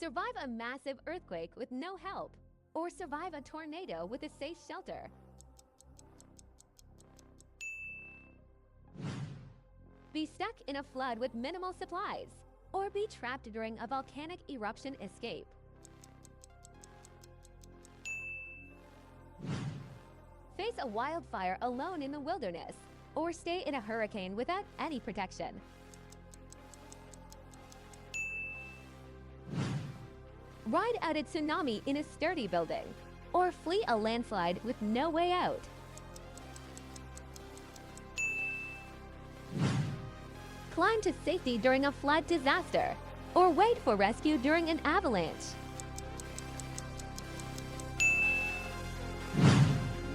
Survive a massive earthquake with no help, or survive a tornado with a safe shelter. Be stuck in a flood with minimal supplies, or be trapped during a volcanic eruption escape. Face a wildfire alone in the wilderness, or stay in a hurricane without any protection. Ride out a tsunami in a sturdy building, or flee a landslide with no way out. Climb to safety during a flood disaster, or wait for rescue during an avalanche.